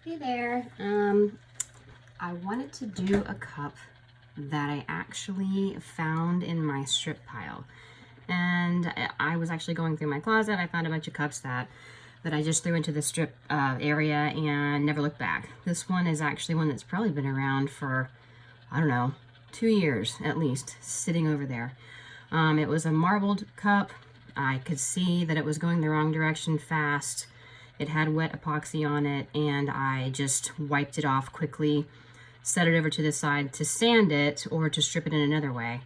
Hey there. I wanted to do a cup that I actually found in my strip pile. And I was actually going through my closet. I found a bunch of cups that I just threw into the strip area and never looked back. This one is actually one that's probably been around for, I don't know, 2 years at least, sitting over there. It was a marbled cup. I could see that it was going the wrong direction fast. It had wet epoxy on it, and I just wiped it off quickly, set it over to the side to sand it or to strip it in another way,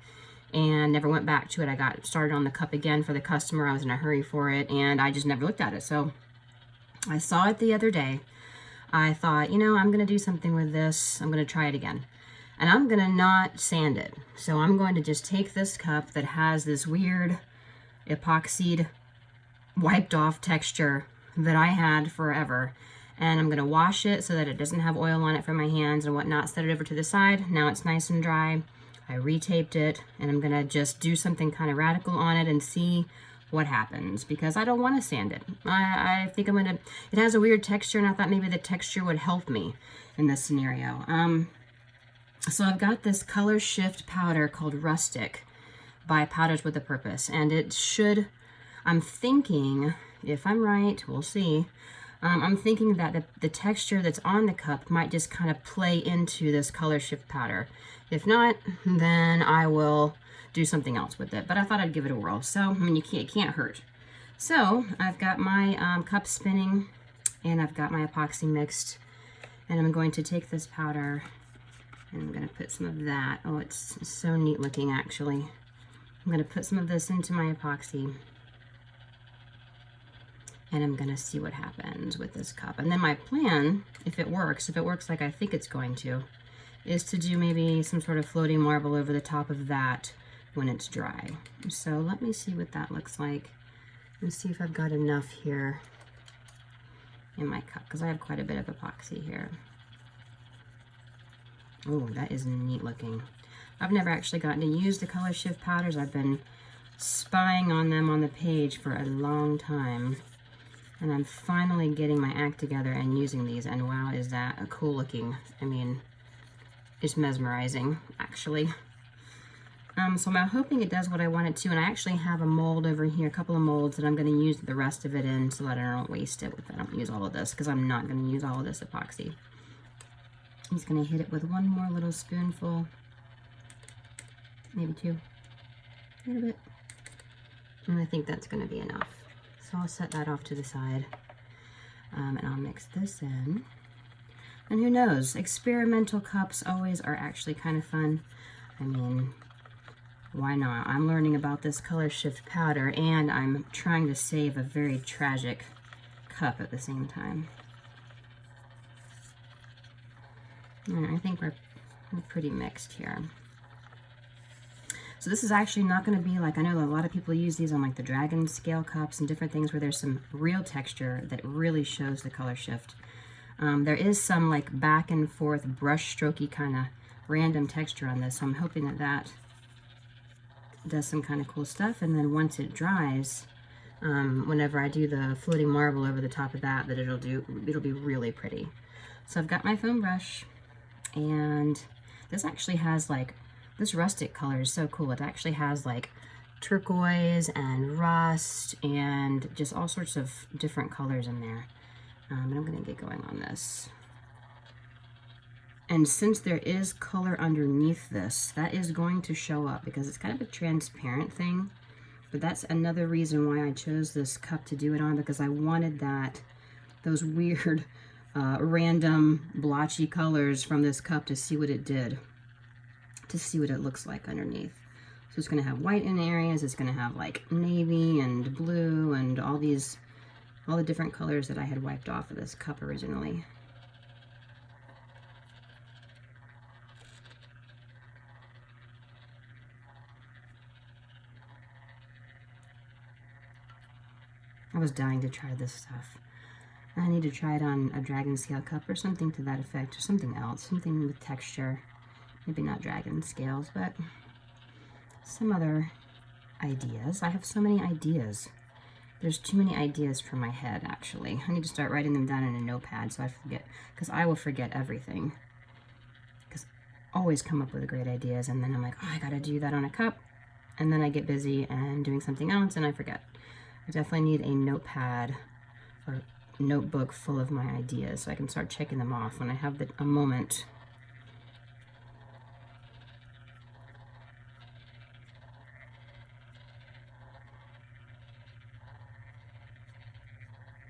and never went back to it. I got started on the cup again for the customer. I was in a hurry for it, and I just never looked at it. So I saw it the other day. I thought, you know, I'm going to do something with this. I'm going to try it again. And I'm going to not sand it. So I'm going to just take this cup that has this weird epoxied, wiped off texture that I had forever, and I'm going to wash it so that it doesn't have oil on it from my hands and whatnot, set it over to the side. Now it's nice and dry. I retaped it, and I'm going to just do something kind of radical on it and see what happens, because I don't want to sand it. I think I'm going to, it has a weird texture, and I thought maybe the texture would help me in this scenario. So I've got this color shift powder called Rustic by Powders with a Purpose, and it should, I'm thinking, if I'm right, we'll see. I'm thinking that the texture that's on the cup might just kind of play into this color shift powder. If not, then I will do something else with it. But I thought I'd give it a whirl. So, I mean, it can't hurt. So, I've got my cup spinning, and I've got my epoxy mixed. And I'm going to take this powder, and I'm going to put some of that. Oh, it's so neat looking, actually. I'm going to put some of this into my epoxy, and I'm going to see what happens with this cup. And then my plan, if it works like I think it's going to, is to do maybe some sort of floating marble over the top of that when it's dry. So let me see what that looks like, and see if I've got enough here in my cup, because I have quite a bit of epoxy here. Oh, that is neat looking. I've never actually gotten to use the color shift powders. I've been spying on them on the page for a long time, and I'm finally getting my act together and using these, and wow, is that a cool looking. I mean, it's mesmerizing, actually. So I'm hoping it does what I want it to, and I actually have a mold over here, a couple of molds that I'm going to use the rest of it in so that I don't waste it. I don't use all of this, because I'm not going to use all of this epoxy. I'm just going to hit it with one more little spoonful, maybe two, a little bit, and I think that's going to be enough. So I'll set that off to the side, and I'll mix this in. And who knows, experimental cups always are actually kind of fun. I mean, why not? I'm learning about this color shift powder, and I'm trying to save a very tragic cup at the same time. And I think we're pretty mixed here. So this is actually not going to be like, I know a lot of people use these on like the dragon scale cups and different things where there's some real texture that really shows the color shift. There is some like back and forth brush strokey kind of random texture on this, so I'm hoping that that does some kind of cool stuff. And then once it dries, whenever I do the floating marble over the top of that, it'll be really pretty. So I've got my foam brush, and this actually has like, this rustic color is so cool. It actually has like turquoise and rust and just all sorts of different colors in there. And I'm going to get going on this. And since there is color underneath this, that is going to show up because it's kind of a transparent thing. But that's another reason why I chose this cup to do it on, because I wanted those weird random blotchy colors from this cup to see what it did. To see what it looks like underneath. So it's going to have white in areas, it's going to have like navy and blue and all the different colors that I had wiped off of this cup originally. I was dying to try this stuff. I need to try it on a dragon scale cup or something to that effect, or something else, something with texture. Maybe not dragon scales, but some other ideas. I have so many ideas There's too many ideas for my head, actually. I need to start writing them down in a notepad so I forget, because I will forget everything. Because I always come up with great ideas, and then I'm like, oh, I gotta do that on a cup, and then I get busy and doing something else, and I forget. I definitely need a notepad or notebook full of my ideas so I can start checking them off when I have a moment.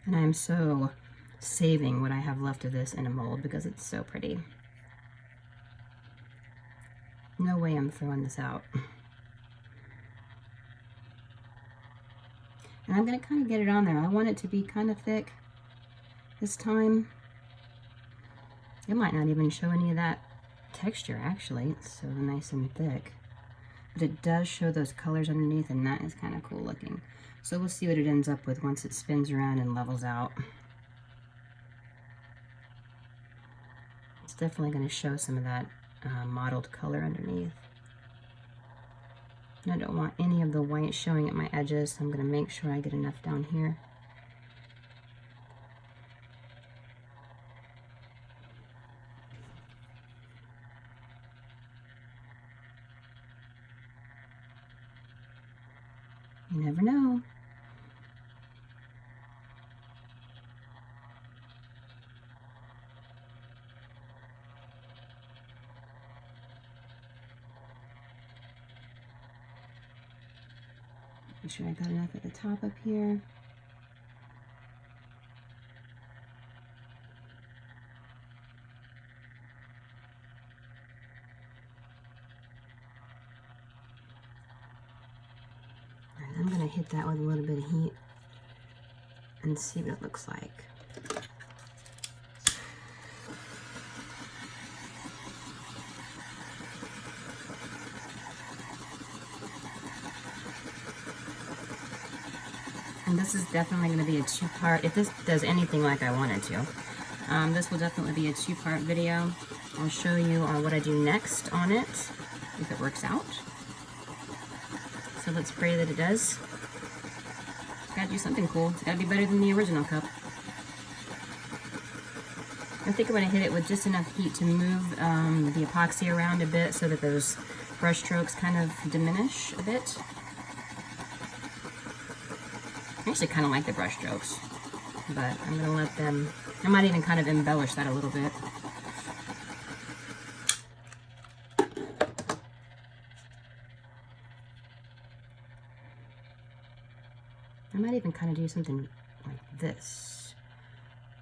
And I'm so saving what I have left of this in a mold because it's so pretty. No way I'm throwing this out. And I'm going to kind of get it on there. I want it to be kind of thick this time. It might not even show any of that texture, actually. It's so nice and thick. But it does show those colors underneath, and that is kind of cool looking. So we'll see what it ends up with once it spins around and levels out. It's definitely going to show some of that mottled color underneath. And I don't want any of the white showing at my edges, so I'm going to make sure I get enough down here. You never know. Make sure I got enough at the top up here. And I'm going to hit that with a little bit of heat and see what it looks like. And this is definitely going to be a two-part, if this does anything like I wanted to. This will definitely be a two-part video. I'll show you what I do next on it, if it works out. So let's pray that it does. Gotta do something cool. It's gotta be better than the original cup. I think I'm gonna hit it with just enough heat to move the epoxy around a bit so that those brush strokes kind of diminish a bit. I actually kind of like the brush strokes, but I'm going to let them, I might even kind of embellish that a little bit. I might even kind of do something like this.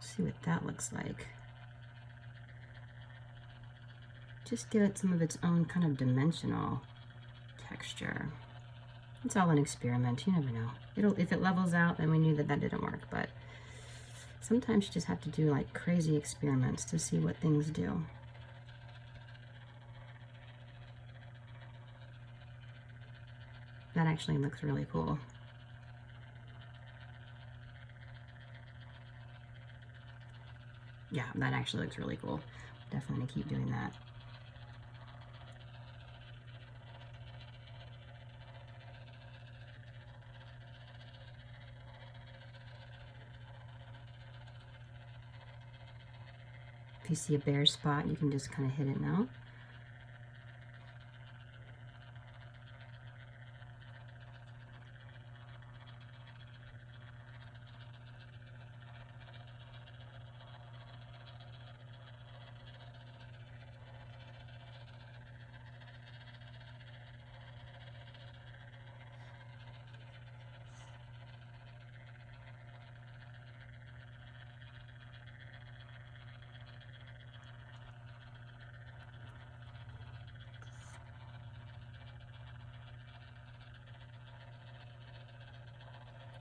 See what that looks like. Just give it some of its own kind of dimensional texture. It's all an experiment, you never know. If it levels out, then we knew that that didn't work, but sometimes you just have to do like crazy experiments to see what things do. That actually looks really cool. Yeah, that actually looks really cool. Definitely gonna keep doing that. If you see a bare spot, you can just kind of hit it now.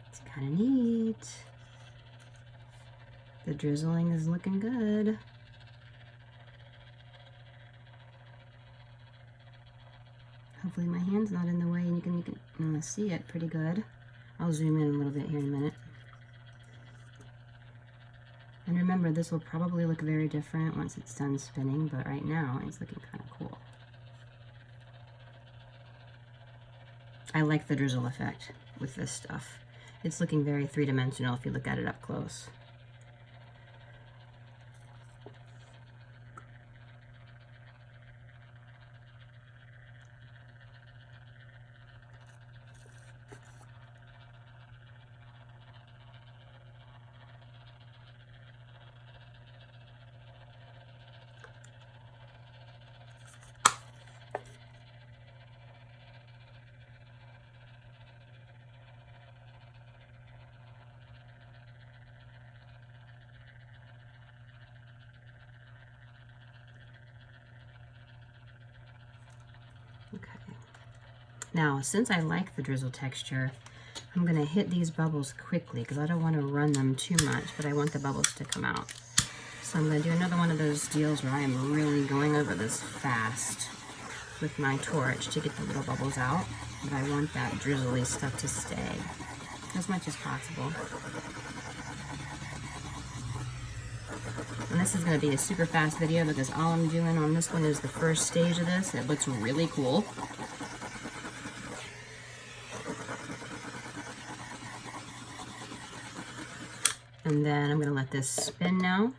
It's kind of neat. The drizzling is looking good. Hopefully my hand's not in the way and you can see it pretty good. I'll zoom in a little bit here in a minute. And remember, this will probably look very different once it's done spinning, but right now it's looking kind of cool. I like the drizzle effect with this stuff. it's looking very three-dimensional if you look at it up close. Okay. Now, since I like the drizzle texture, I'm going to hit these bubbles quickly because I don't want to run them too much, but I want the bubbles to come out. So I'm going to do another one of those deals where I am really going over this fast with my torch to get the little bubbles out, but I want that drizzly stuff to stay as much as possible. And this is going to be a super fast video because all I'm doing on this one is the first stage of this. It looks really cool. And then I'm going to let this spin now.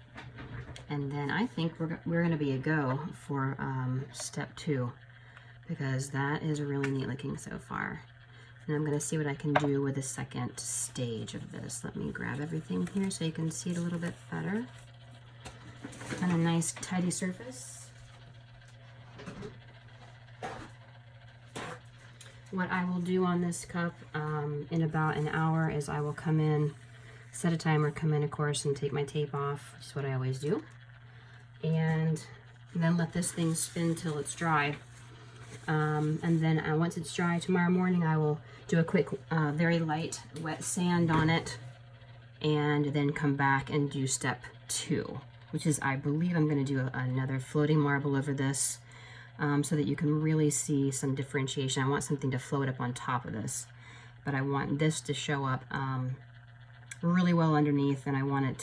And then I think we're going to be a go for step 2 because that is really neat looking so far. And I'm going to see what I can do with the second stage of this. Let me grab everything here so you can see it a little bit better. On a nice tidy surface. What I will do on this cup in about an hour is I will come in, set a timer, come in of course, and take my tape off, which is what I always do. And then let this thing spin till it's dry. And then once it's dry tomorrow morning, I will do a quick, very light wet sand on it, and then come back and do step 2. Which is, I believe I'm going to do another floating marble over this so that you can really see some differentiation. I want something to float up on top of this, but I want this to show up really well underneath, and I want it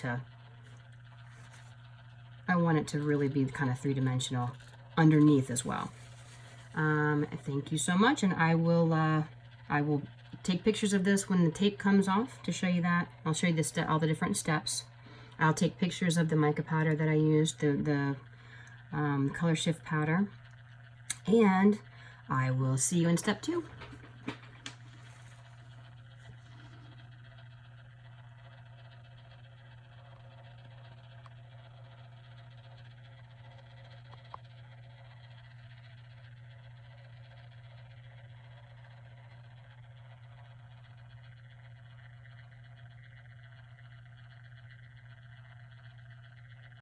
to really be kind of three-dimensional underneath as well. Thank you so much, and I will take pictures of this when the tape comes off to show you that. I'll show you all the different steps. I'll take pictures of the mica powder that I used, the color shift powder, and I will see you in step 2.